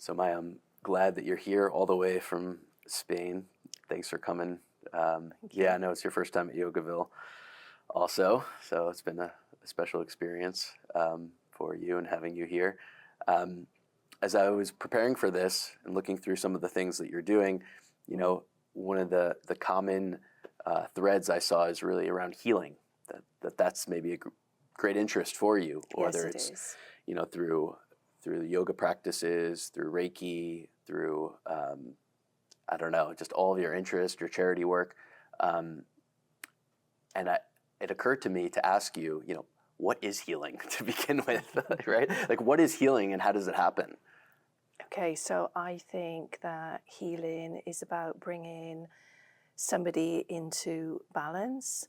So Maya, I'm glad that you're here all the way from Spain. Thanks for coming. Yeah, I know it's your first time at Yogaville also, so it's been a special experience for you and having you here. As I was preparing for this and looking through some of the things that you're doing, you know, one of the common threads I saw is really around healing. That's maybe a great interest for you, whether Yes, it's you know through the yoga practices, through Reiki, through I don't know, just all of your interest, your charity work, and it occurred to me to ask you, you know, what is healing to begin with, right? Like, what is healing and how does it happen? Okay, so I think that healing is about bringing somebody into balance,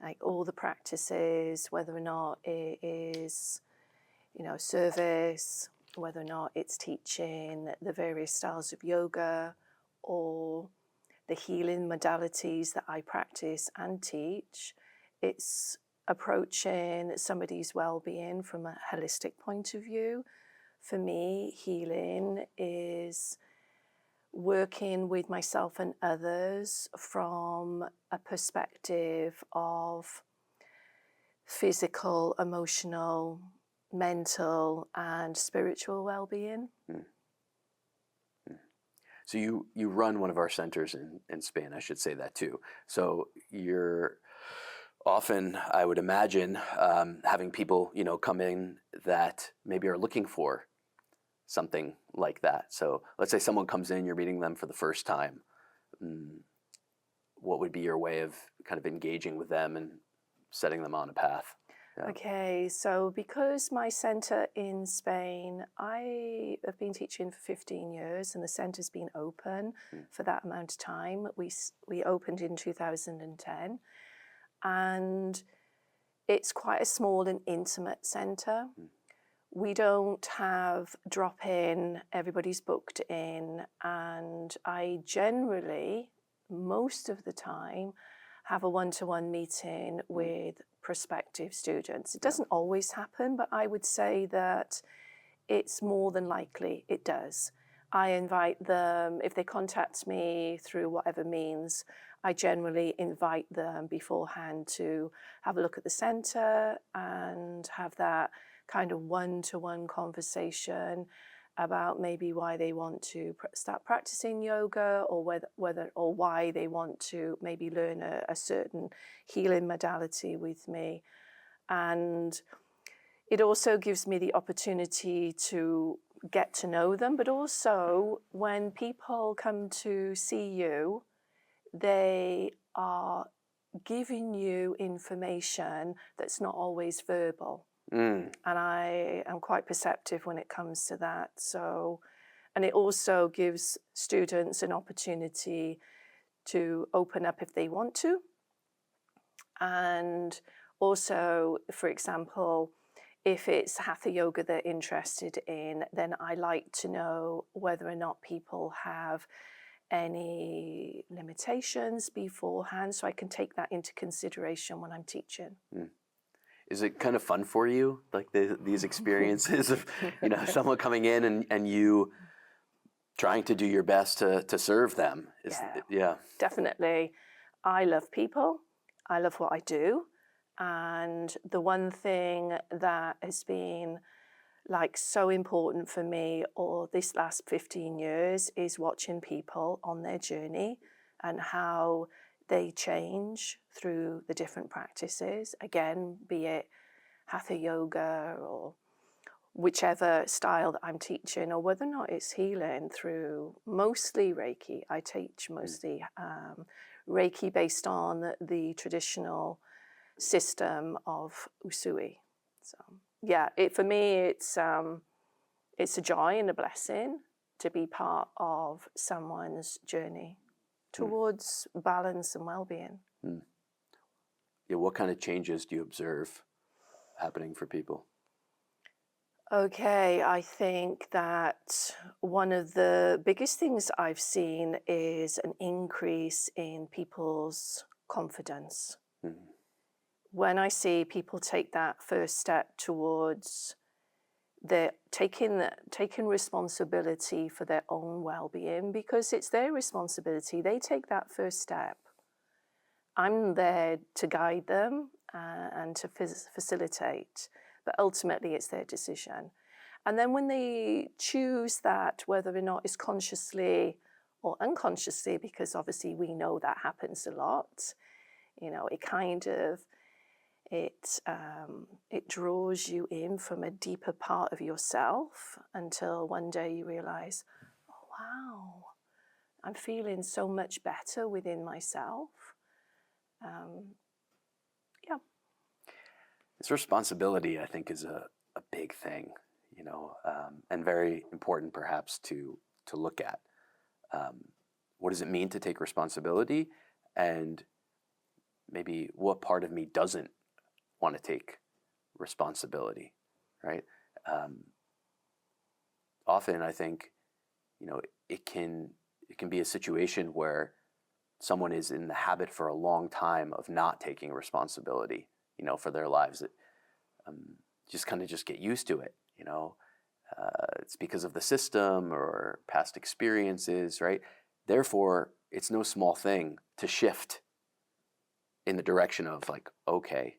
like all the practices, whether or not it is, you know, service, whether or not it's teaching the various styles of yoga or the healing modalities that I practice and teach. It's approaching somebody's well-being from a holistic point of view. For me, healing is working with myself and others from a perspective of physical, emotional, mental, and spiritual well-being. So you run one of our centers in Spain, I should say that too. So you're often, I would imagine, having people, you know, come in that maybe are looking for something like that. So let's say someone comes in, you're meeting them for the first time. What would be your way of kind of engaging with them and setting them on a path? Yeah. Okay, so because my center in Spain, I have been teaching for 15 years and the center's been open for that amount of time. We opened in 2010 and it's quite a small and intimate center. We don't have drop-in, everybody's booked in, and I generally, most of the time, have a one-to-one meeting with prospective students. It doesn't always happen, but I would say that it's more than likely it does. I invite them, if they contact me through whatever means, I generally invite them beforehand to have a look at the center and have that kind of one-to-one conversation about maybe why they want to start practicing yoga, or whether or why they want to maybe learn a certain healing modality with me. And it also gives me the opportunity to get to know them, but also when people come to see you, they are giving you information that's not always verbal. And I am quite perceptive when it comes to that. So, and it also gives students an opportunity to open up if they want to. And also, for example, if it's Hatha Yoga they're interested in, then I like to know whether or not people have any limitations beforehand, so I can take that into consideration when I'm teaching. Is it kind of fun for you, like these experiences of, you know, someone coming in and you trying to do your best to serve them? Yeah, Definitely. I love people. I love what I do. And the one thing that has been like so important for me or this last 15 years is watching people on their journey and how they change through the different practices. Again, be it Hatha Yoga or whichever style that I'm teaching, or whether or not it's healing through mostly Reiki. I teach mostly Reiki based on the traditional system of Usui. So yeah, for me, it's a joy and a blessing to be part of someone's journey towards balance and well-being. Yeah. What kind of changes do you observe happening for people? Okay, I think that one of the biggest things I've seen is an increase in people's confidence. When I see people take that first step towards they're taking responsibility for their own well-being, because it's their responsibility. They take that first step. I'm there to guide them and to facilitate, but ultimately it's their decision. And then when they choose that, whether or not it's consciously or unconsciously, because obviously we know that happens a lot, it kind of, it draws you in from a deeper part of yourself until one day you realize, oh, wow, I'm feeling so much better within myself. Yeah. This responsibility, I think, is a big thing, and very important perhaps to look at. What does it mean to take responsibility, and maybe what part of me doesn't want to take responsibility, right? Often I think, it can be a situation where someone is in the habit for a long time of not taking responsibility, for their lives. Just get used to it, it's because of the system or past experiences, right? Therefore, it's no small thing to shift in the direction of like, okay,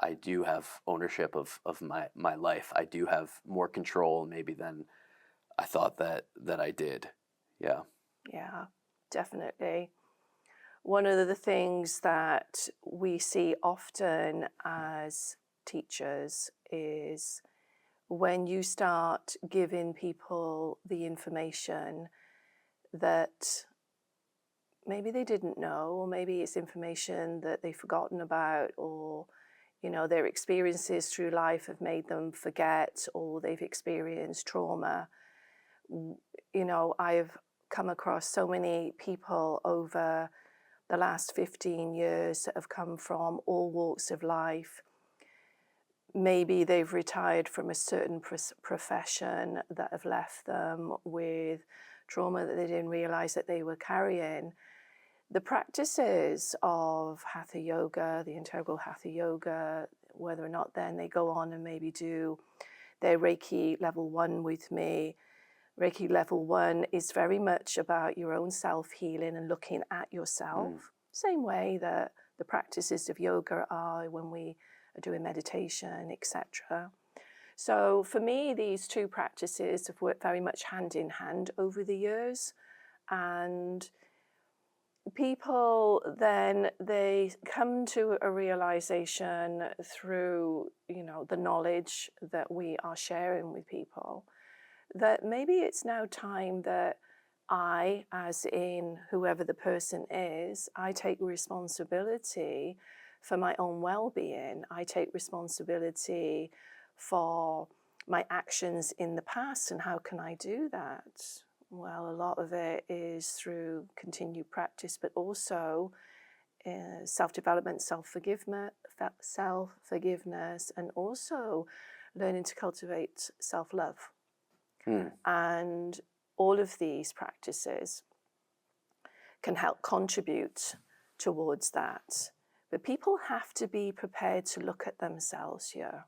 I do have ownership of my life. I do have more control maybe than I thought that I did. Yeah. Yeah, definitely. One of the things that we see often as teachers is when you start giving people the information that maybe they didn't know, or maybe it's information that they've forgotten about, or their experiences through life have made them forget, or they've experienced trauma. I've come across so many people over the last 15 years that have come from all walks of life. Maybe they've retired from a certain profession that have left them with trauma that they didn't realize that they were carrying. The practices of Hatha Yoga, the integral Hatha Yoga, whether or not then they go on and maybe do their Reiki level 1 with me. Reiki level 1 is very much about your own self-healing and looking at yourself. Same way that the practices of yoga are when we are doing meditation, etc. So for me, these two practices have worked very much hand in hand over the years. And people then, they come to a realization through, the knowledge that we are sharing with people, that maybe it's now time that I, as in whoever the person is, I take responsibility for my own well-being. I take responsibility for my actions in the past, and how can I do that? Well, a lot of it is through continued practice, but also self-development, self-forgiveness, and also learning to cultivate self-love. And all of these practices can help contribute towards that. But people have to be prepared to look at themselves here.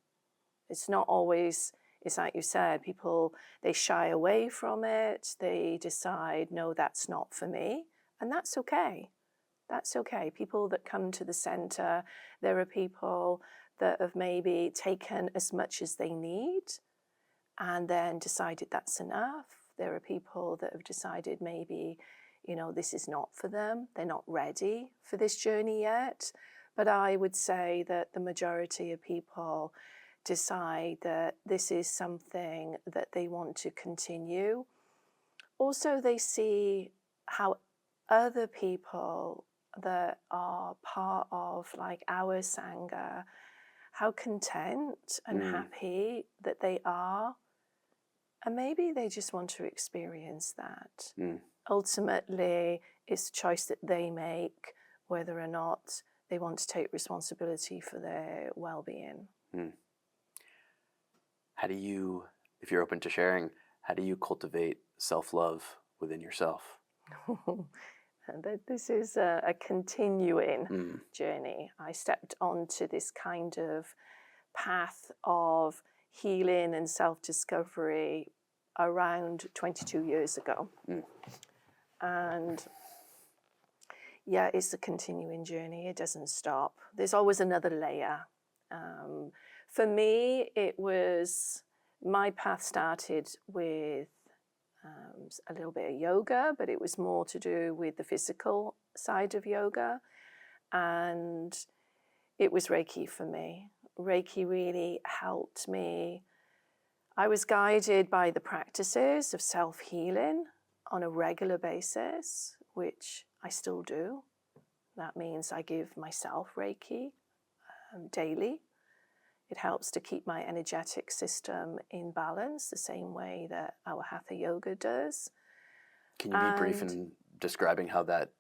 It's not always, it's like you said, people, they shy away from it. They decide, no, that's not for me. And that's okay. That's okay. People that come to the center, there are people that have maybe taken as much as they need and then decided that's enough. There are people that have decided maybe, this is not for them. They're not ready for this journey yet. But I would say that the majority of people decide that this is something that they want to continue. Also, they see how other people that are part of like our Sangha, how content and happy that they are. And maybe they just want to experience that. Ultimately, it's a choice that they make, whether or not they want to take responsibility for their well-being. How do you, if you're open to sharing, how do you cultivate self-love within yourself? This is a continuing journey. I stepped onto this kind of path of healing and self-discovery around 22 years ago. And yeah, it's a continuing journey. It doesn't stop. There's always another layer. For me, my path started with a little bit of yoga, but it was more to do with the physical side of yoga. And it was Reiki for me. Reiki really helped me. I was guided by the practices of self-healing on a regular basis, which I still do. That means I give myself Reiki daily. It helps to keep my energetic system in balance, the same way that our Hatha Yoga does. Can you be brief in describing how that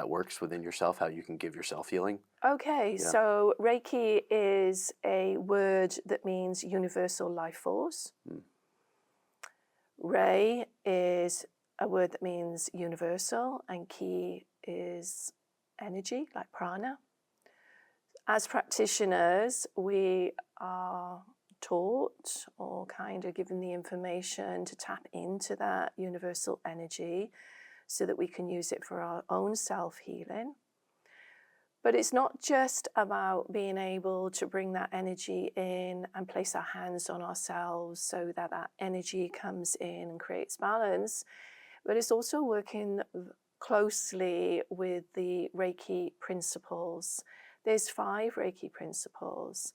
works within yourself, how you can give yourself healing? Okay, Yeah. so Reiki is a word that means universal life force. Rei is a word that means universal, and Ki is energy, like prana. As practitioners, we are taught or kind of given the information to tap into that universal energy so that we can use it for our own self-healing. But it's not just about being able to bring that energy in and place our hands on ourselves so that that energy comes in and creates balance, but it's also working closely with the Reiki principles. There's 5 Reiki principles,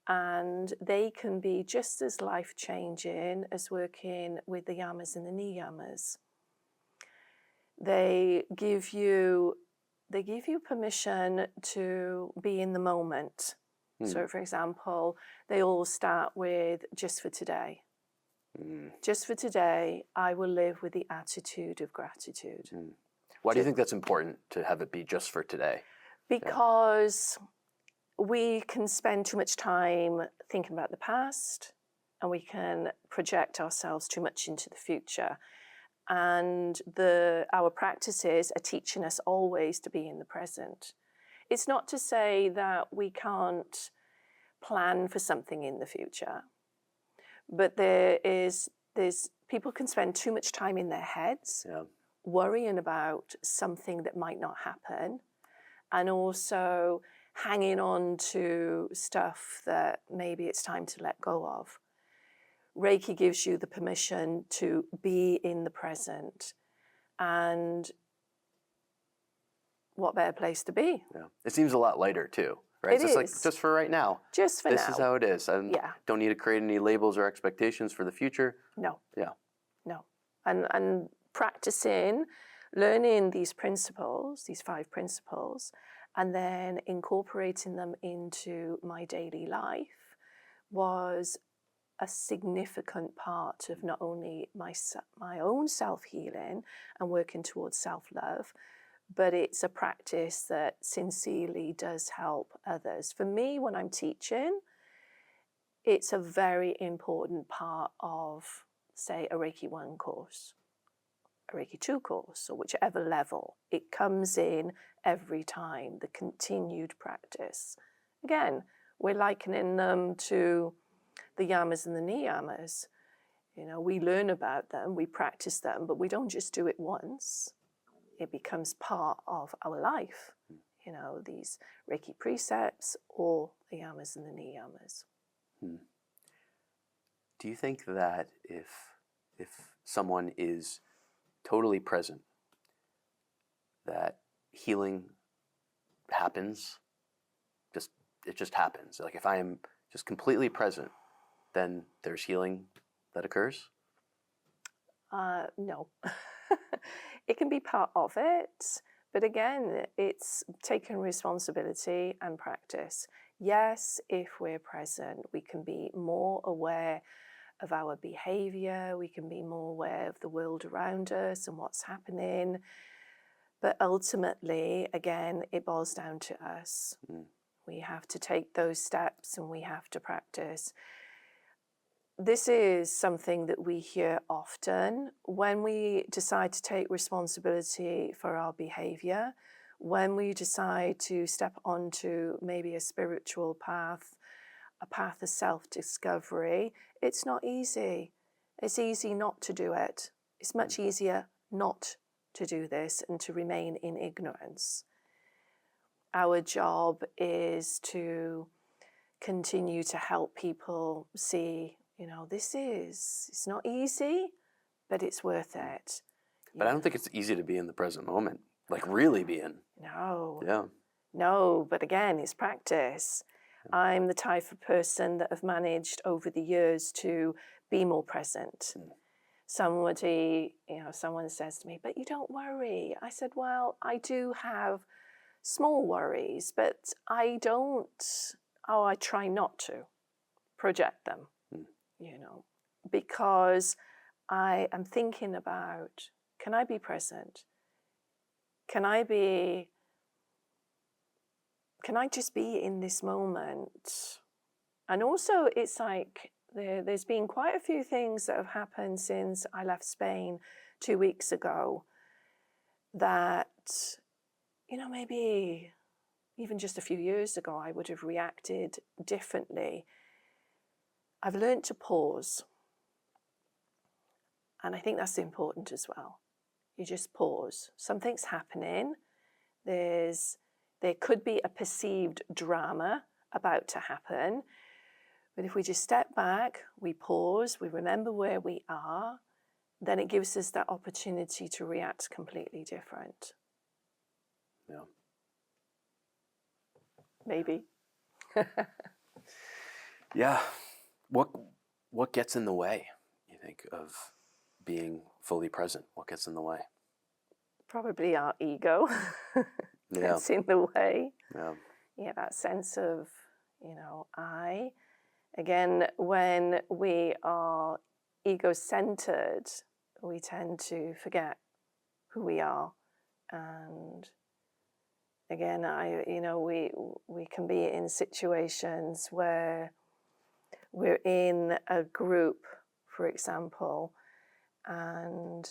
and they can be just as life-changing as working with the yamas and the niyamas. They give you permission to be in the moment. So, for example, they all start with just for today. Just for today, I will live with the attitude of gratitude. Why do you think that's important to have it be just for today? Because we can spend too much time thinking about the past, and we can project ourselves too much into the future. And our practices are teaching us always to be in the present. It's not to say that we can't plan for something in the future, but there's people can spend too much time in their heads, worrying about something that might not happen, and also hanging on to stuff that maybe it's time to let go of. Reiki gives you the permission to be in the present, and what better place to be? Yeah. It seems a lot lighter too, right? It It's is. like just for right now. Just for now. This is how it is. I don't need to create any labels or expectations for the future. No. Yeah. No. And practicing, learning these principles, these 5 principles, and then incorporating them into my daily life was a significant part of not only my own self-healing and working towards self-love, but it's a practice that sincerely does help others. For me, when I'm teaching, it's a very important part of, say, a Reiki 1 course, a Reiki 2 course, or whichever level. It comes in every time, the continued practice. Again, we're likening them to the yamas and the niyamas. We learn about them, we practice them, but we don't just do it once. It becomes part of our life, these Reiki precepts or the yamas and the niyamas. Do you think that if someone is totally present, that healing happens? It just happens. Like if I am just completely present, then there's healing that occurs? No. It can be part of it, but again, it's taking responsibility and practice. Yes, if we're present, we can be more aware of our behavior, we can be more aware of the world around us and what's happening, but ultimately, again, it boils down to us. We have to take those steps and we have to practice. This is something that we hear often when we decide to take responsibility for our behavior, when we decide to step onto maybe a spiritual path. a path of self-discovery, it's not easy. It's easy not to do it. It's much easier not to do this and to remain in ignorance. Our job is to continue to help people see, it's not easy, but it's worth it. But I don't think it's easy to be in the present moment, like really be in. No. Yeah. No, but again, it's practice. I'm the type of person that have managed over the years to be more present. Someone says to me, but you don't worry. I said, well, I do have small worries, but I try not to project them, because I am thinking about, can I be present? Can I just be in this moment? And also it's like there's been quite a few things that have happened since I left Spain 2 weeks ago that, maybe even just a few years ago I would have reacted differently. I've learned to pause. And I think that's important as well. You just pause. Something's happening. There could be a perceived drama about to happen. But if we just step back, we pause, we remember where we are, then it gives us that opportunity to react completely different. Yeah. Maybe. Yeah. What gets in the way, you think, of being fully present? What gets in the way? Probably our ego gets in the way. Yeah, that sense of, I. Again, when we are ego-centered, we tend to forget who we are. And again, we can be in situations where we're in a group, for example, and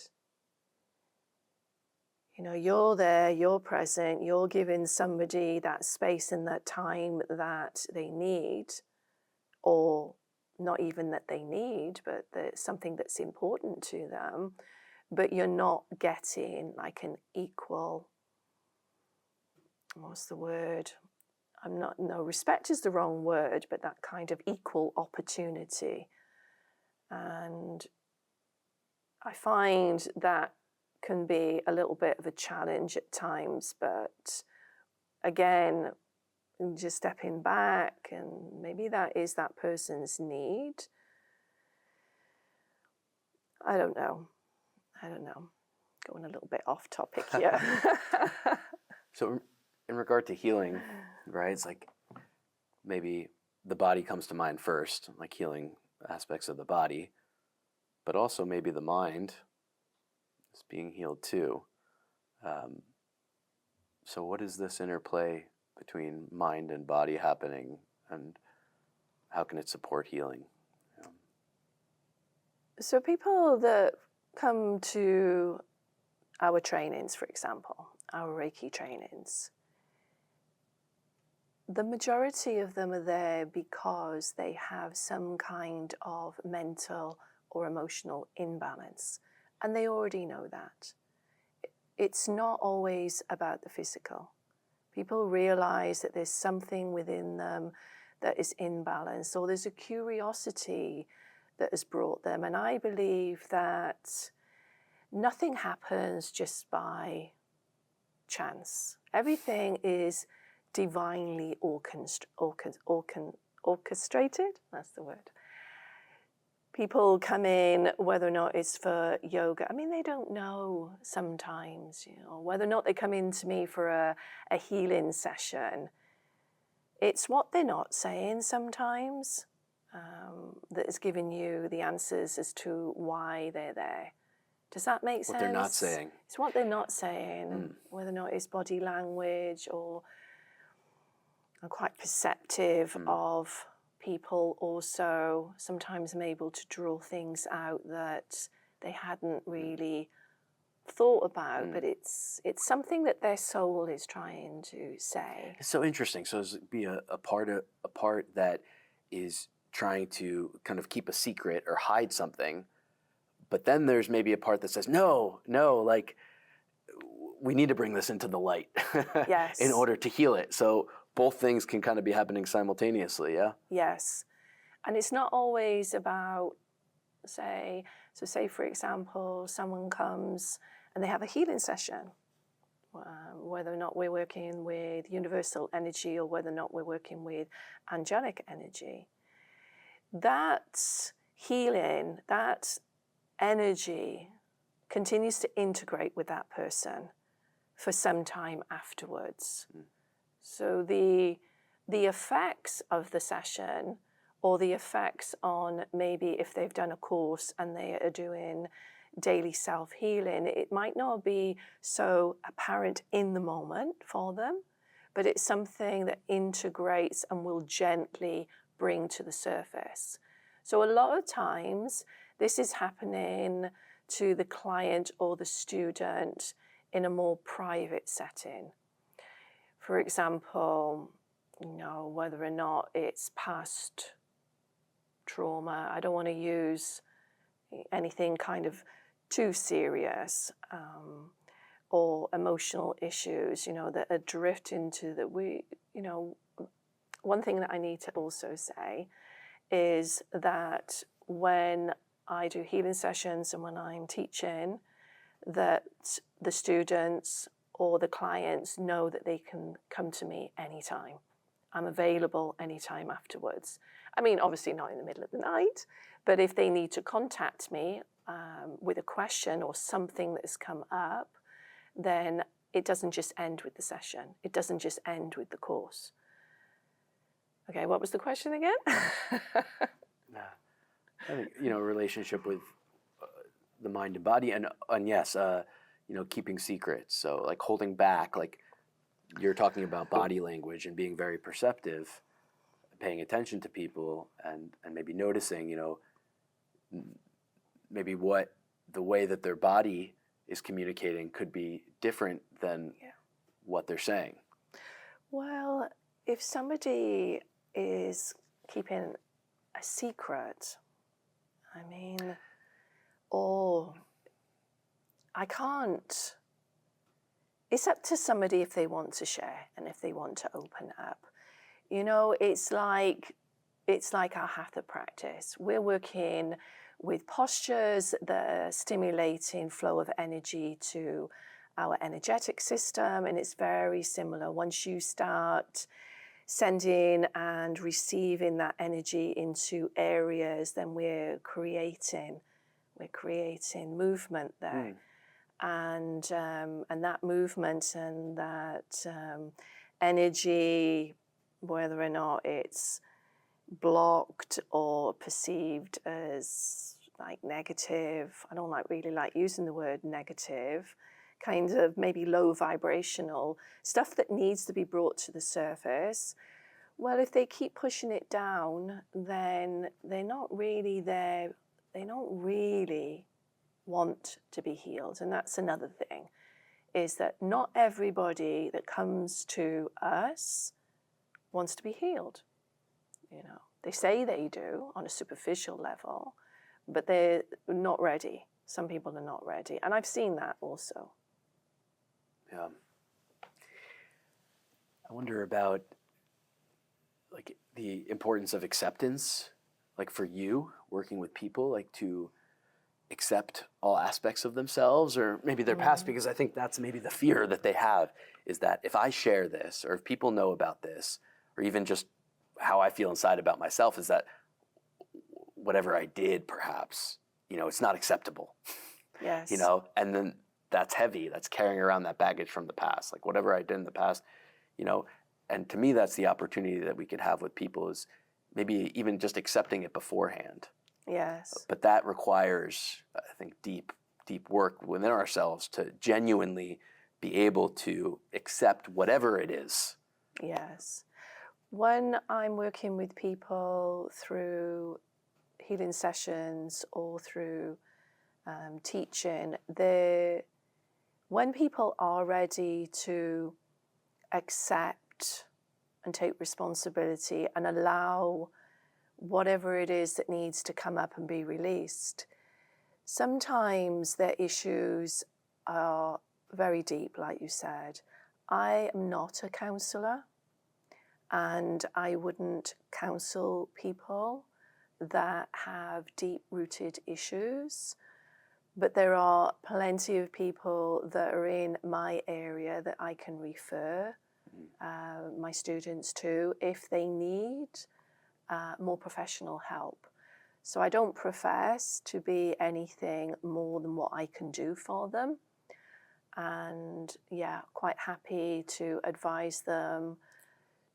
you're there, you're present, you're giving somebody that space and that time that they need, or not even that they need, but there's something that's important to them, but you're not getting like an equal, what's the word? Respect is the wrong word, but that kind of equal opportunity. And I find that can be a little bit of a challenge at times, but again, just stepping back, and maybe that is that person's need. I don't know. Going a little bit off topic here. So in regard to healing, right, it's like maybe the body comes to mind first, like healing aspects of the body, but also maybe the mind is being healed too. So what is this interplay between mind and body happening, and how can it support healing? So people that come to our trainings, for example, our Reiki trainings, the majority of them are there because they have some kind of mental or emotional imbalance, and they already know that. It's not always about the physical. People realize that there's something within them that is imbalanced, or there's a curiosity that has brought them. And I believe that nothing happens just by chance. Everything is divinely orchestrated. That's the word. People come in, whether or not it's for yoga. I mean, they don't know sometimes, whether or not they come in to me for a healing session. It's what they're not saying sometimes that is giving you the answers as to why they're there. Does that make sense? What they're not saying. It's what they're not saying, whether or not it's body language, or I'm quite perceptive of people also. Sometimes I'm able to draw things out that they hadn't really thought about, but it's something that their soul is trying to say. It's so interesting. So it's be a part that is trying to kind of keep a secret or hide something. But then there's maybe a part that says, no, like we need to bring this into the light Yes. in order to heal it. So both things can kind of be happening simultaneously, yeah? Yes. And it's not always about, say for example, someone comes and they have a healing session, whether or not we're working with universal energy or whether or not we're working with angelic energy. That healing, that energy continues to integrate with that person for some time afterwards. So the effects of the session, or the effects on maybe if they've done a course and they are doing daily self-healing, it might not be so apparent in the moment for them, but it's something that integrates and will gently bring to the surface. So a lot of times this is happening to the client or the student in a more private setting. For example, whether or not it's past trauma. I don't want to use anything kind of too serious, or emotional issues, that are drift into that one thing that I need to also say is that when I do healing sessions and when I'm teaching, that the students or the clients know that they can come to me anytime. I'm available anytime afterwards. I mean, obviously not in the middle of the night, but if they need to contact me with a question or something that has come up, then it doesn't just end with the session. It doesn't just end with the course. Okay, what was the question again? I think, relationship with the mind and body, and yes, keeping secrets. So like holding back, like you're talking about body language and being very perceptive, paying attention to people and maybe noticing, maybe what the way that their body is communicating could be different than what they're saying. Well, if somebody is keeping a secret, or I can't, it's up to somebody if they want to share and if they want to open up. It's like our Hatha practice. We're working with postures that are stimulating flow of energy to our energetic system, and it's very similar. Once you start sending and receiving that energy into areas, then we're creating movement there. And that movement and that energy, whether or not it's blocked or perceived as like negative, I don't really like using the word negative, kind of maybe low vibrational stuff that needs to be brought to the surface. Well, if they keep pushing it down, then they're not really there. They don't really want to be healed. And that's another thing, is that not everybody that comes to us wants to be healed. They say they do on a superficial level, but they're not ready. Some people are not ready. And I've seen that also. Yeah. I wonder about like the importance of acceptance, like for you working with people, like to accept all aspects of themselves or maybe their past, because I think that's maybe the fear that they have, is that if I share this or if people know about this, or even just how I feel inside about myself, is that whatever I did, perhaps, it's not acceptable. Yes. And then that's heavy. That's carrying around that baggage from the past. Like whatever I did in the past, and to me, that's the opportunity that we could have with people, is maybe even just accepting it beforehand. Yes. But that requires, I think, deep work within ourselves to genuinely be able to accept whatever it is. Yes. When I'm working with people through healing sessions or through teaching, when people are ready to accept and take responsibility and allow whatever it is that needs to come up and be released. Sometimes their issues are very deep, like you said. I am not a counsellor, and I wouldn't counsel people that have deep-rooted issues. But there are plenty of people that are in my area that I can refer my students to if they need more professional help. So I don't profess to be anything more than what I can do for them. And yeah, quite happy to advise them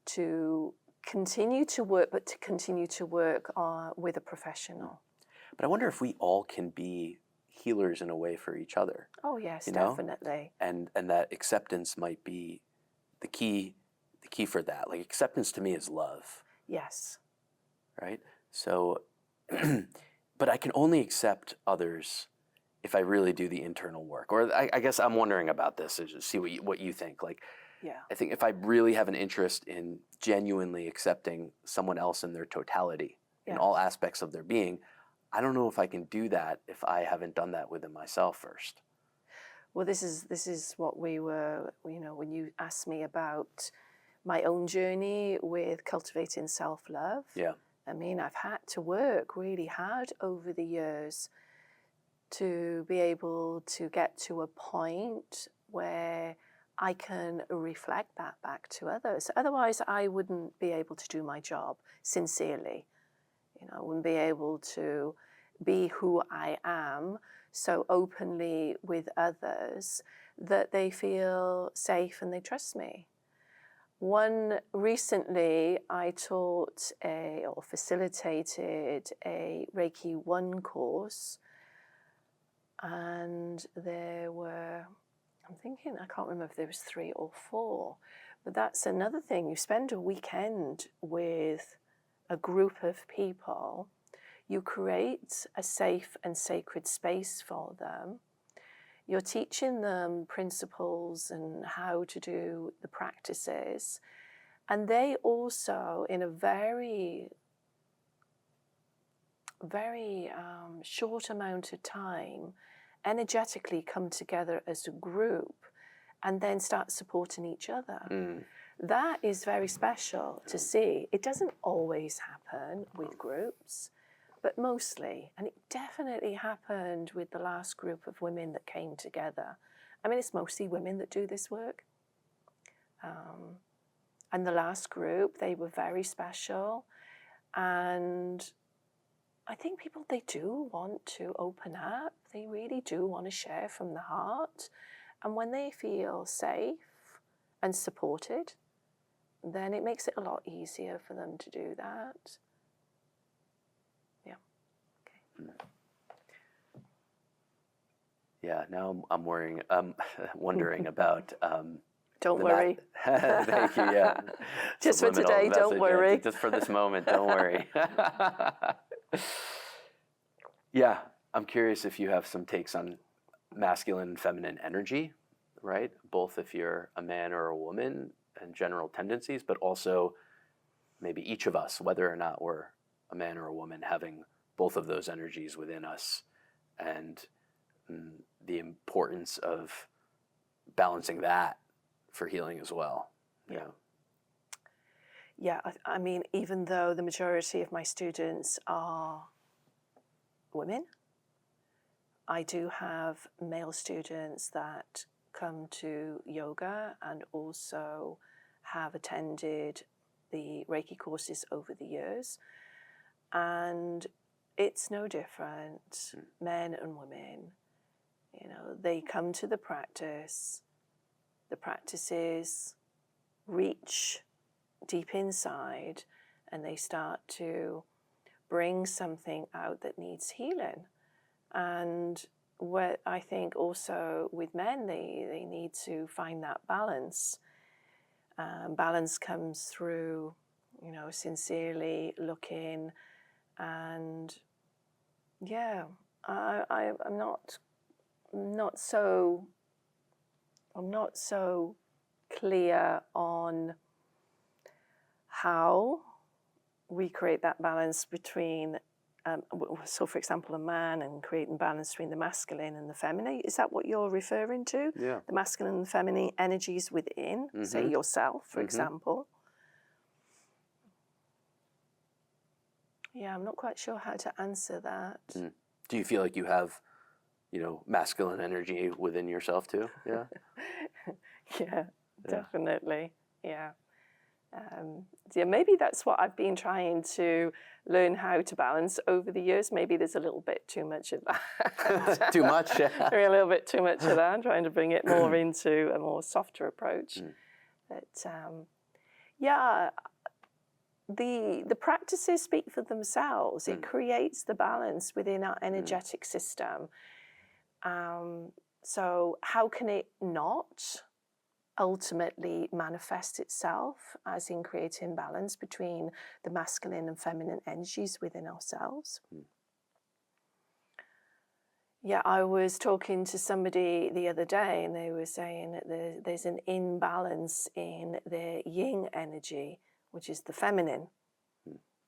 to continue to work, but to continue to work with a professional. But I wonder if we all can be healers in a way for each other. Oh yes, you know? Definitely. And that acceptance might be the key for that. Like, acceptance to me is love. Yes. Right? So, but I can only accept others if I really do the internal work. Or I guess I'm wondering about this, to just see what you think. Like, Yeah. I think if I really have an interest in genuinely accepting someone else in their totality, in all aspects of their being, I don't know if I can do that if I haven't done that within myself first. Well, this is what we were, when you asked me about my own journey with cultivating self-love. Yeah. I mean, I've had to work really hard over the years to be able to get to a point where I can reflect that back to others. Otherwise, I wouldn't be able to do my job sincerely. I wouldn't be able to be who I am so openly with others that they feel safe and they trust me. Recently, I taught or facilitated a Reiki 1 course, and there were, I'm thinking, I can't remember if there was 3 or 4, but that's another thing. You spend a weekend with a group of people, you create a safe and sacred space for them. You're teaching them principles and how to do the practices. And they also, in a very, very short amount of time, energetically come together as a group and then start supporting each other. That is very special to see. It doesn't always happen with groups, but mostly. And it definitely happened with the last group of women that came together. I mean, it's mostly women that do this work. And the last group, they were very special. And I think people, they do want to open up. They really do want to share from the heart. And when they feel safe and supported, then it makes it a lot easier for them to do that. Yeah. Okay. Yeah. Now I'm worrying. Wondering about. Don't worry. Thank you. Yeah. Just for Subliminal today, don't message, worry. just for this moment, don't worry. Yeah, I'm curious if you have some takes on masculine and feminine energy, right? Both if you're a man or a woman and general tendencies, but also maybe each of us, whether or not we're a man or a woman, having both of those energies within us, and the importance of balancing that for healing as well. Yeah. Yeah, I mean, even though the majority of my students are women, I do have male students that come to yoga and also have attended the Reiki courses over the years. And it's no different, men and women. They come to the practices reach deep inside, and they start to bring something out that needs healing. And what I think also with men, they need to find that balance. Balance comes through, sincerely looking, and yeah, I'm not so clear on how we create that balance between, so for example, a man, and creating balance between the masculine and the feminine. Is that what you're referring to? Yeah. The masculine and feminine energies within, say yourself, for example. Yeah, I'm not quite sure how to answer that. Do you feel like you have, masculine energy within yourself too? Yeah. Yeah, definitely. Yeah. Yeah, maybe that's what I've been trying to learn how to balance over the years. Maybe there's a little bit too much of that. Too much? Yeah. A little bit too much of that. I'm trying to bring it more into a more softer approach. But yeah, the practices speak for themselves. It creates the balance within our energetic system. So how can it not ultimately manifest itself as in creating balance between the masculine and feminine energies within ourselves? Yeah, I was talking to somebody the other day, and they were saying that there's an imbalance in the yin energy, which is the feminine.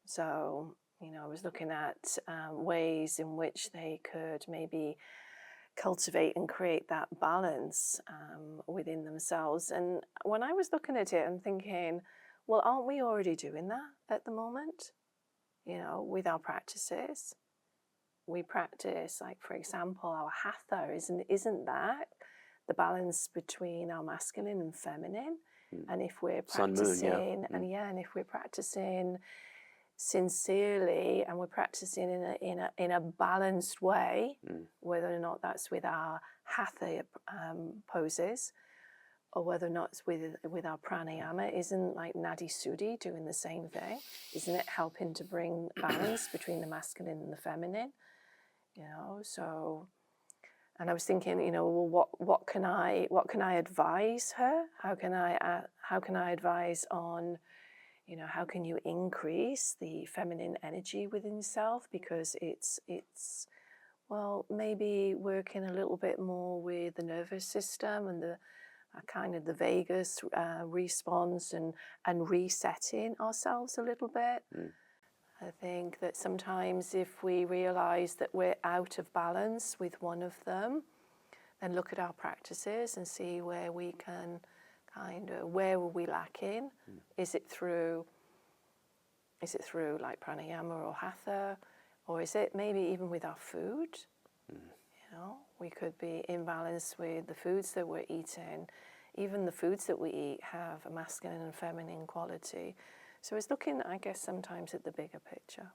So, I was looking at ways in which they could maybe cultivate and create that balance within themselves. And when I was looking at it, I'm thinking, well, aren't we already doing that at the moment? With our practices. We practice, like, for example, our Hatha, isn't that the balance between our masculine and feminine? And if we're practicing, and if we're practicing sincerely, and we're practicing in a balanced way, whether or not that's with our Hatha poses, or whether or not it's with our pranayama, isn't like Nadi Sudhi doing the same thing? Isn't it helping to bring balance between the masculine and the feminine? So, and I was thinking, well, what can I advise her? How can I advise on, how can you increase the feminine energy within yourself? Because it's well, maybe working a little bit more with the nervous system and the kind of the vagus response, and resetting ourselves a little bit. I think that sometimes if we realize that we're out of balance with one of them, then look at our practices and see where we can where are we lacking? Is it through like pranayama or hatha, or is it maybe even with our food? We could be in balance with the foods that we're eating. Even the foods that we eat have a masculine and feminine quality. So it's looking, I guess, sometimes at the bigger picture.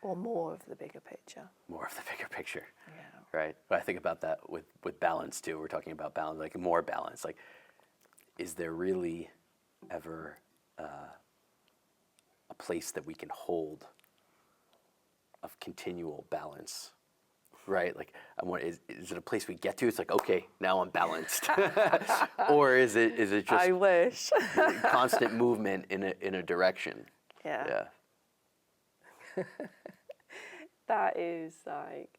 Or more of the bigger picture. More of the bigger picture. Yeah. Right. But I think about that with balance too. We're talking about balance, like more balance. Like, is there really ever a place that we can hold of continual balance? Right? Like, is it a place we get to? It's like, okay, now I'm balanced. Or is it just I wish. constant movement in a direction? Yeah. That is like,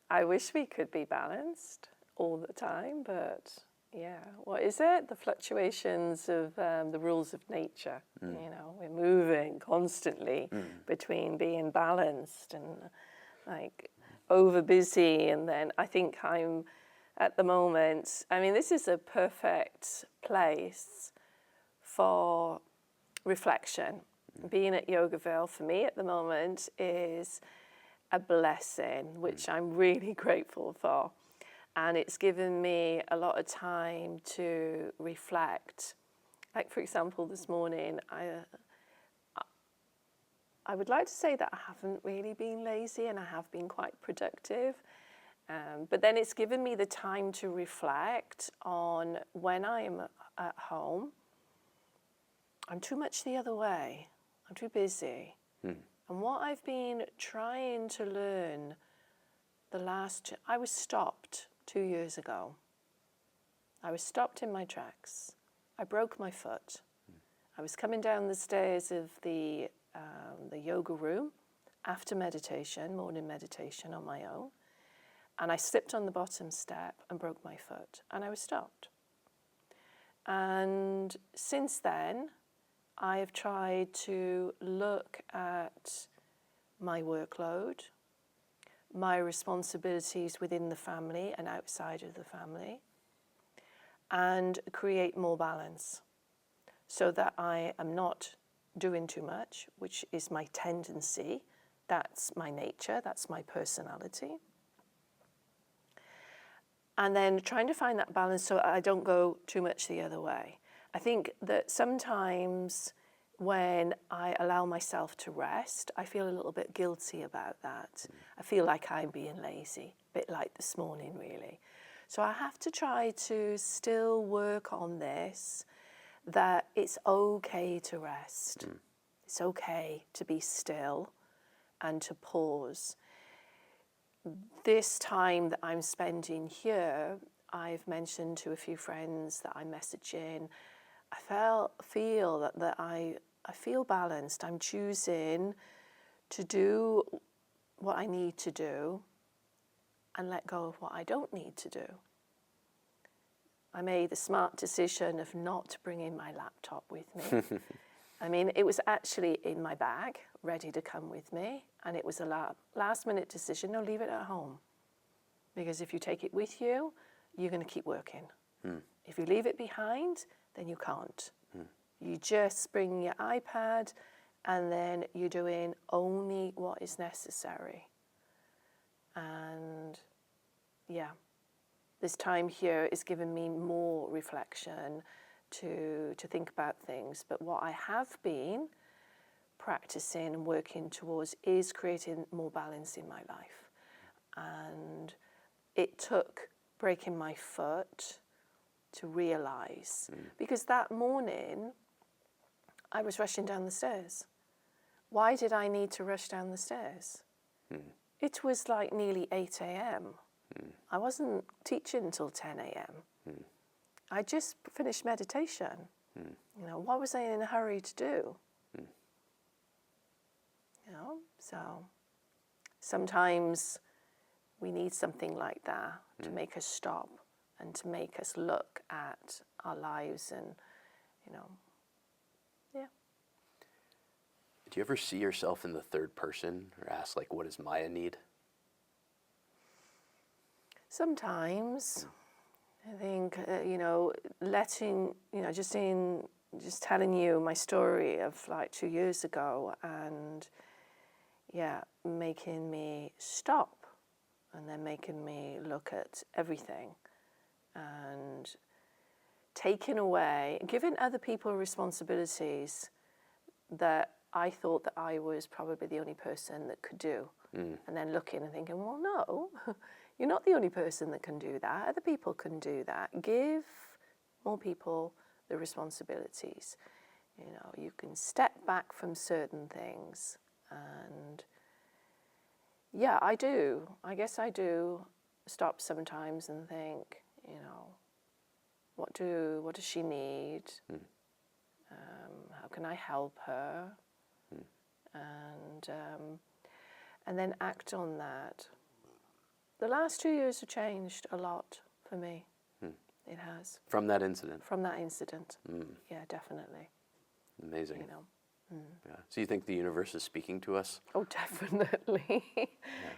I wish we could be balanced all the time, but yeah, what is it? The fluctuations of the rules of nature. We're moving constantly between being balanced and like over busy. And then I think I'm at the moment, this is a perfect place for reflection. Being at Yogaville for me at the moment is a blessing, which I'm really grateful for. And it's given me a lot of time to reflect. Like, for example, this morning, I would like to say that I haven't really been lazy, and I have been quite productive. But then it's given me the time to reflect on when I'm at home, I'm too much the other way. I'm too busy. And what I've been trying to learn I was stopped 2 years ago. I was stopped in my tracks. I broke my foot. I was coming down the stairs of the yoga room after meditation, morning meditation on my own. And I slipped on the bottom step and broke my foot. And I was stopped. And since then, I have tried to look at my workload, my responsibilities within the family and outside of the family, and create more balance so that I am not doing too much, which is my tendency. That's my nature, that's my personality. And then trying to find that balance so I don't go too much the other way. I think that sometimes when I allow myself to rest, I feel a little bit guilty about that. I feel like I'm being lazy, a bit like this morning, really. So I have to try to still work on this, that it's okay to rest. It's okay to be still and to pause. This time that I'm spending here, I've mentioned to a few friends that I'm messaging. I feel that I feel balanced. I'm choosing to do what I need to do and let go of what I don't need to do. I made the smart decision of not bringing my laptop with me. I mean, it was actually in my bag, ready to come with me, and it was a last-minute decision, no, leave it at home. Because if you take it with you, you're going to keep working. If you leave it behind, then you can't. You just bring your iPad, and then you're doing only what is necessary. And yeah, this time here is giving me more reflection to think about things. But what I have been practicing and working towards is creating more balance in my life. And it took breaking my foot to realize, because that morning I was rushing down the stairs. Why did I need to rush down the stairs? It was like nearly 8 a.m. I wasn't teaching until 10 a.m. I just finished meditation. You know, what was I in a hurry to do? You know, so sometimes we need something like that to make us stop and to make us look at our lives and, you know, yeah. Do you ever see yourself in the third person or ask, like, what does Maya need? Sometimes. I think, you know, just telling you my story of like 2 years ago and, yeah, making me stop and then making me look at everything and taking away, giving other people responsibilities that I thought that I was probably the only person that could do. And then looking and thinking, well, no, you're not the only person that can do that. Other people can do that. Give more people the responsibilities. You know, you can step back from certain things. And yeah, I do. I guess I do stop sometimes and think, you know, what does she need? How can I help her? And then act on that. The last 2 years have changed a lot for me. It has. From that incident? From that incident. Yeah, definitely. Amazing. You know. Yeah. So you think the universe is speaking to us? Oh, definitely.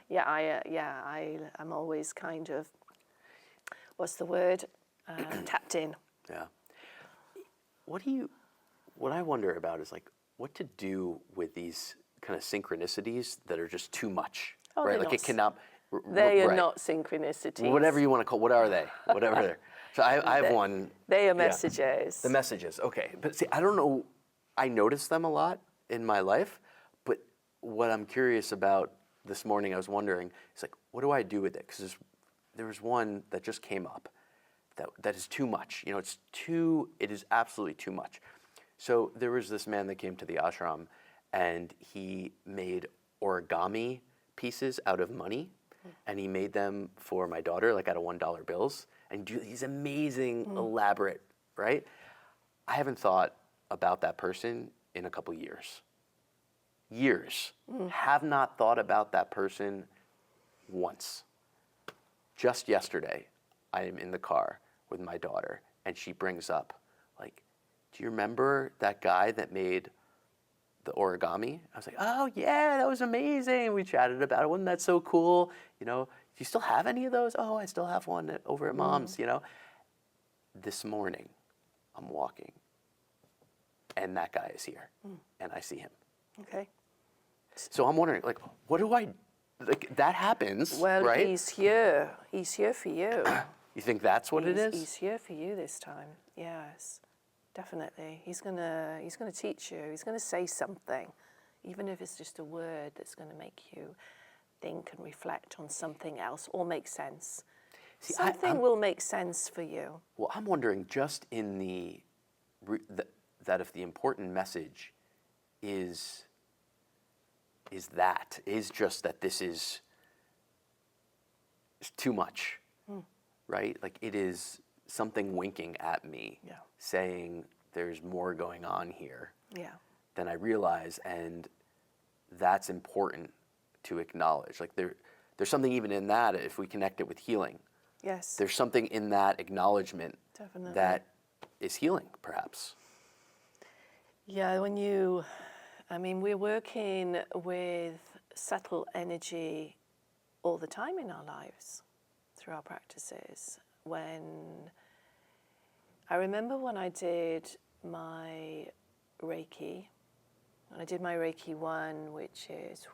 I'm always kind of, what's the word? Tapped in. Yeah. What I wonder about is, like, what to do with these kind of synchronicities that are just too much, Oh, right? Like, it cannot. They are right. not synchronicities. Whatever you want to call. What are they? Whatever they're. So I have one. They are messages. The messages. Okay, but see, I don't know. I notice them a lot in my life, but what I'm curious about this morning, I was wondering, is like, what do I do with it? Because there was one that just came up that is too much. You know, it is absolutely too much. So there was this man that came to the ashram, and he made origami pieces out of money, and he made them for my daughter, like out of $1 bills, and do these amazing, elaborate, right? I haven't thought about that person in a couple years. Have not thought about that person once. Just yesterday, I am in the car with my daughter, and she brings up, like, do you remember that guy that made the origami? I was like, oh yeah, that was amazing. We chatted about it. Wasn't that so cool? You know, do you still have any of those? Oh, I still have one over at Mom's, you know. This morning, I'm walking, and that guy is here, and I see him. Okay. So I'm wondering, like, what do I, like, that happens, Well, right? he's here. He's here for you. You think that's what it is? He's here for you this time. Yes, definitely. He's gonna teach you. He's gonna say something, even if it's just a word that's gonna make you think and reflect on something else or make sense. See, Something will make sense for you. Well, I'm wondering just in that if the important message is just that this is too much, right? Like it is something winking at me, Yeah. saying there's more going on here Yeah. than I realize, and that's important to acknowledge. Like there's something even in that if we connect it with healing. Yes. There's something in that acknowledgement Definitely. that is healing, perhaps. Yeah, we're working with subtle energy all the time in our lives through our practices. I remember when I did my Reiki, when I did my Reiki 1, which is,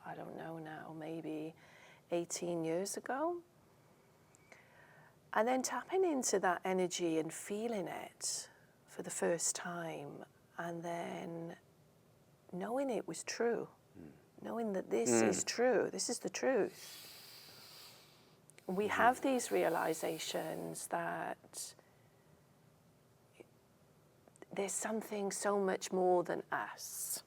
I don't know now, maybe 18 years ago. And then tapping into that energy and feeling it for the first time, and then knowing it was true, knowing that this is true, this is the truth. We have these realizations that there's something so much more than us.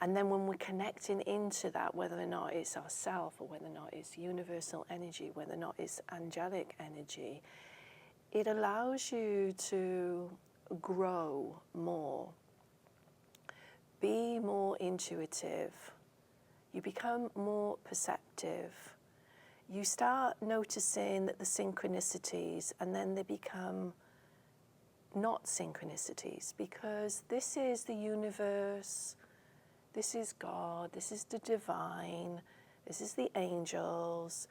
And then when we're connecting into that, whether or not it's ourself or whether or not it's universal energy, whether or not it's angelic energy, it allows you to grow more, be more intuitive, you become more perceptive, you start noticing that the synchronicities, and then they become not synchronicities, because this is the universe, this is God, this is the divine, this is the angels,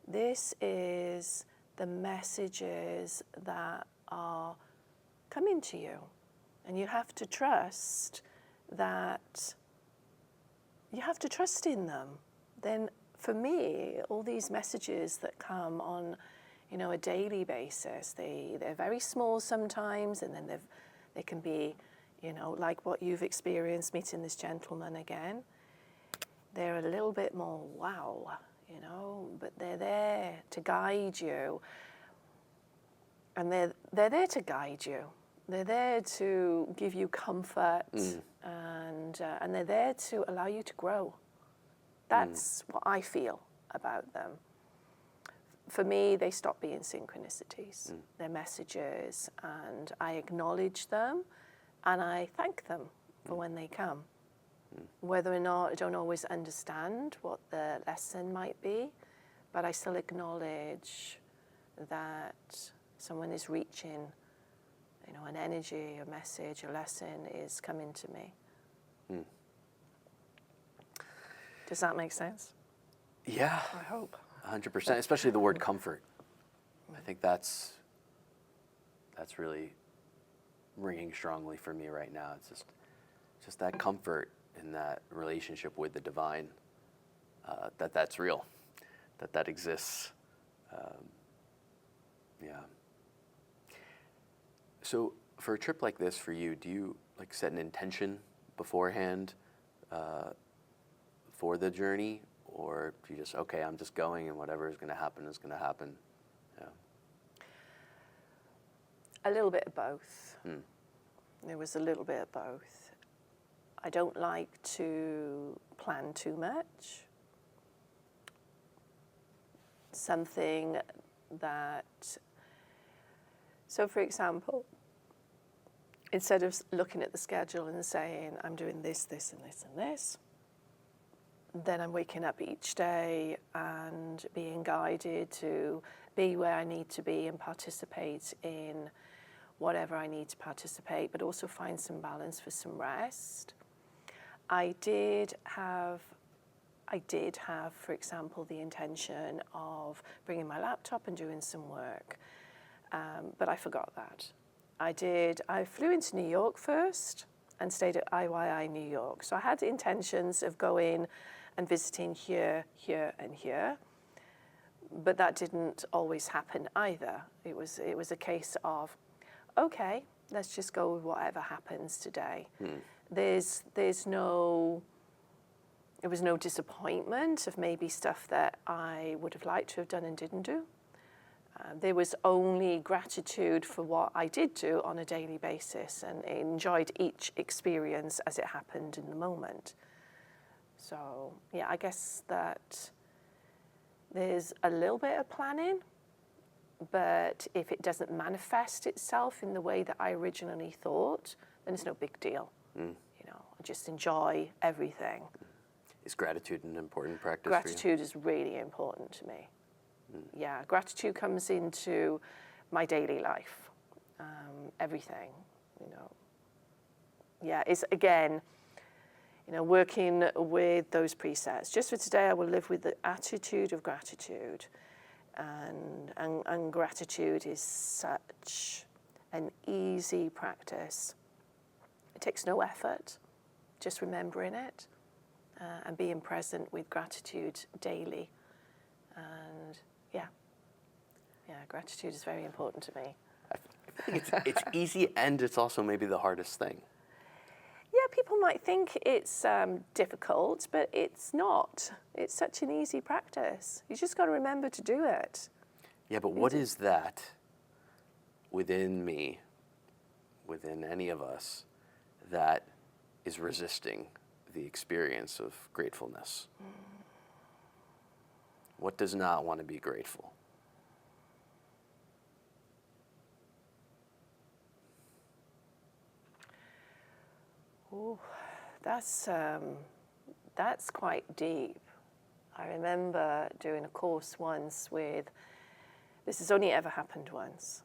this is the messages that are coming to you. And you have to trust that, you have to trust in them. Then for me, all these messages that come on, a daily basis, they're very small sometimes, and then they can be, like what you've experienced meeting this gentleman again. They're a little bit more wow, but they're there to guide you. And they're there to guide you. They're there to give you comfort, and they're there to allow you to grow. That's what I feel about them. For me, they stop being synchronicities. They're messages, and I acknowledge them, and I thank them for when they come. Whether or not I don't always understand what the lesson might be, but I still acknowledge that someone is reaching, an energy, a message, a lesson is coming to me. Does that make sense? Yeah. I hope. 100%, especially the word comfort. I think that's really ringing strongly for me right now. It's just that comfort in that relationship with the divine, that's real, that exists. Yeah. So for a trip like this for you, do you set an intention beforehand for the journey? Or do you just, okay, I'm just going and whatever is going to happen is going to happen? Yeah. A little bit of both. There was a little bit of both. I don't like to plan too much. Something that, so for example, instead of looking at the schedule and saying, I'm doing this, this, and this, and this, then I'm waking up each day and being guided to be where I need to be and participate in whatever I need to participate, but also find some balance for some rest. I did have, for example, the intention of bringing my laptop and doing some work, but I forgot that. I flew into New York first and stayed at IYI New York. So I had intentions of going and visiting here, here, and here, but that didn't always happen either. It was a case of, okay, let's just go with whatever happens today. There was no disappointment of maybe stuff that I would have liked to have done and didn't do. There was only gratitude for what I did do on a daily basis, and enjoyed each experience as it happened in the moment. So yeah, I guess that there's a little bit of planning, but if it doesn't manifest itself in the way that I originally thought, then it's no big deal. You know, I just enjoy everything. Is gratitude an important practice Gratitude for you? is really important to me. Yeah, gratitude comes into my daily life, everything, you know. Yeah, it's again, you know, working with those precepts. Just for today, I will live with the attitude of gratitude. And gratitude is such an easy practice. It takes no effort, just remembering it and being present with gratitude daily. And yeah, gratitude is very important to me. I think it's easy, and it's also maybe the hardest thing. Yeah, people might think it's difficult, but it's not. It's such an easy practice. You just got to remember to do it. Yeah, but what is that within me, within any of us, that is resisting the experience of gratefulness? What does not want to be grateful? Oh, that's quite deep. I remember doing a course once with, this has only ever happened once,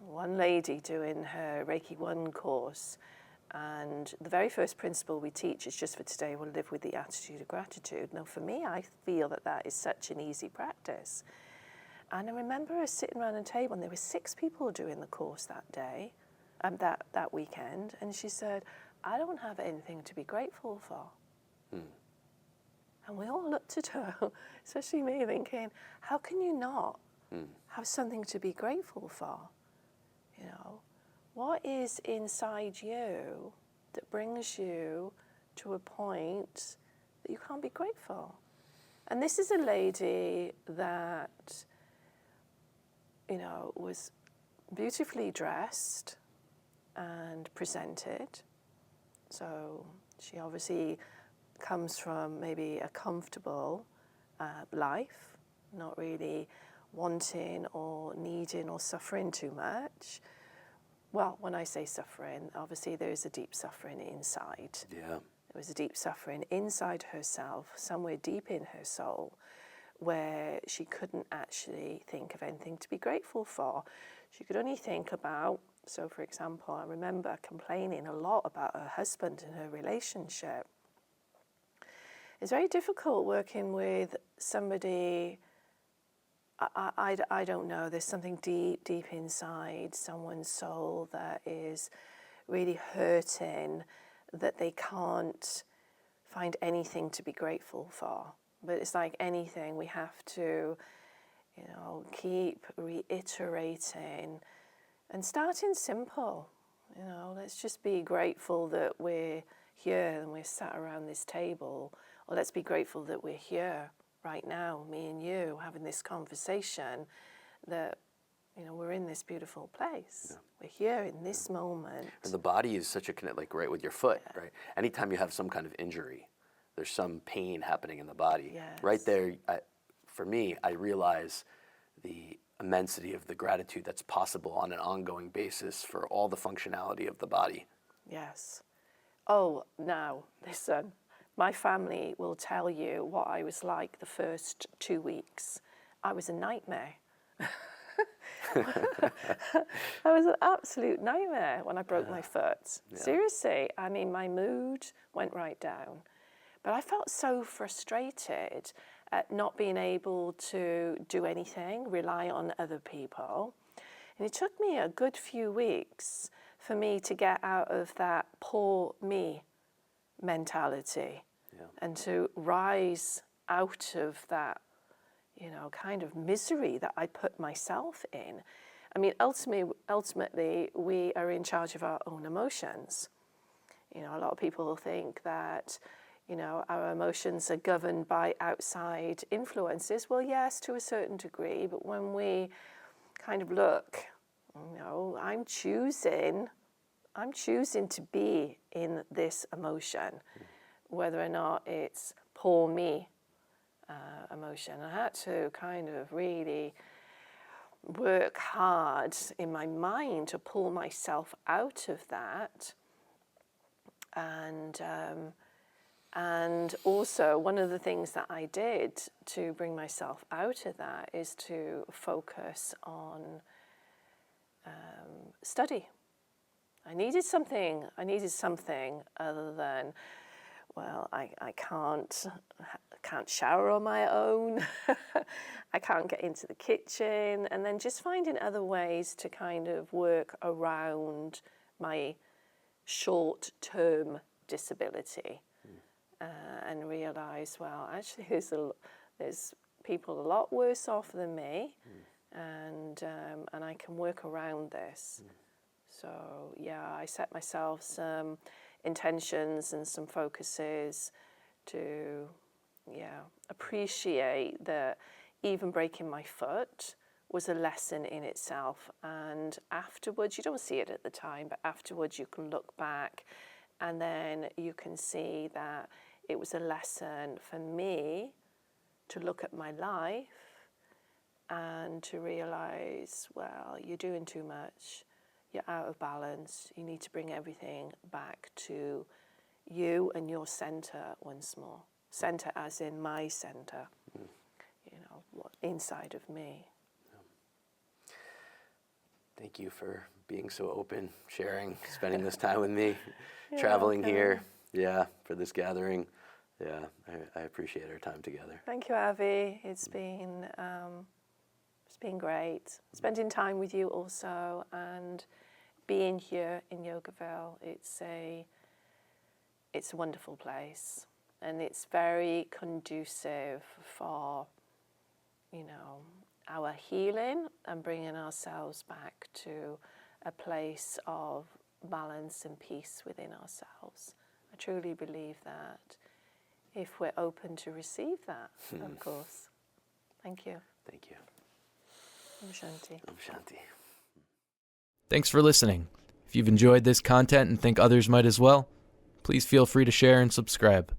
one lady doing her Reiki 1 course, and the very first principle we teach is just for today, we'll live with the attitude of gratitude. Now for me, I feel that is such an easy practice. And I remember us sitting around a table, and there were 6 people doing the course that day, that weekend, and she said, I don't have anything to be grateful for. And we all looked at her, especially me, thinking, how can you not have something to be grateful for? You know, what is inside you that brings you to a point that you can't be grateful? And this is a lady that, you know, was beautifully dressed and presented. So she obviously comes from maybe a comfortable life, not really wanting or needing or suffering too much. Well, when I say suffering, obviously there is a deep suffering inside. Yeah. There was a deep suffering inside herself, somewhere deep in her soul, where she couldn't actually think of anything to be grateful for. She could only think about, so for example, I remember complaining a lot about her husband and her relationship. It's very difficult working with somebody, I don't know, there's something deep, deep inside someone's soul that is really hurting, that they can't find anything to be grateful for. But it's like anything, we have to, you know, keep reiterating and starting simple. You know, let's just be grateful that we're here and we're sat around this table. Or let's be grateful that we're here right now, me and you, having this conversation, that, you know, we're in this beautiful place. Yeah. We're here in this moment. And the body is such a connect, like right with your foot, right? Anytime you have some kind of injury, there's some pain happening in the body. Yes. Right there, for me, I realize the immensity of the gratitude that's possible on an ongoing basis for all the functionality of the body. Yes. Oh, now, listen. My family will tell you what I was like the first 2 weeks. I was a nightmare. That was an absolute nightmare when I broke my foot. Yeah. Seriously, I mean, my mood went right down. But I felt so frustrated at not being able to do anything, rely on other people. And it took me a good few weeks for me to get out of that poor me mentality and to rise out of that, kind of misery that I put myself in. I mean, ultimately, we are in charge of our own emotions. A lot of people think that, our emotions are governed by outside influences. Well, yes, to a certain degree, but when we kind of look, I'm choosing to be in this emotion, whether or not it's poor me emotion. I had to kind of really work hard in my mind to pull myself out of that. And also, one of the things that I did to bring myself out of that is to focus on study. I needed something other than, well, I can't shower on my own. I can't get into the kitchen. And then just finding other ways to kind of work around my short-term disability. And realize, well, actually, there's people a lot worse off than me, and I can work around this. So yeah, I set myself some intentions and some focuses to appreciate that even breaking my foot was a lesson in itself. And afterwards, you don't see it at the time, but afterwards you can look back, and then you can see that it was a lesson for me to look at my life and to realize, well, you're doing too much, you're out of balance, you need to bring everything back to you and your center once more. Center as in my center, inside of me. Thank you for being so open, sharing, spending this time with me, traveling here. Yeah, for this gathering. Yeah, I appreciate our time together. Thank you, Avi. It's been great spending time with you also, and being here in Yogaville. It's a wonderful place, and it's very conducive for our healing and bringing ourselves back to a place of balance and peace within ourselves. I truly believe that, if we're open to receive that, of course. Thank you. Thank you. Om Shanti. Om Shanti. Thanks for listening. If you've enjoyed this content and think others might as well, please feel free to share and subscribe.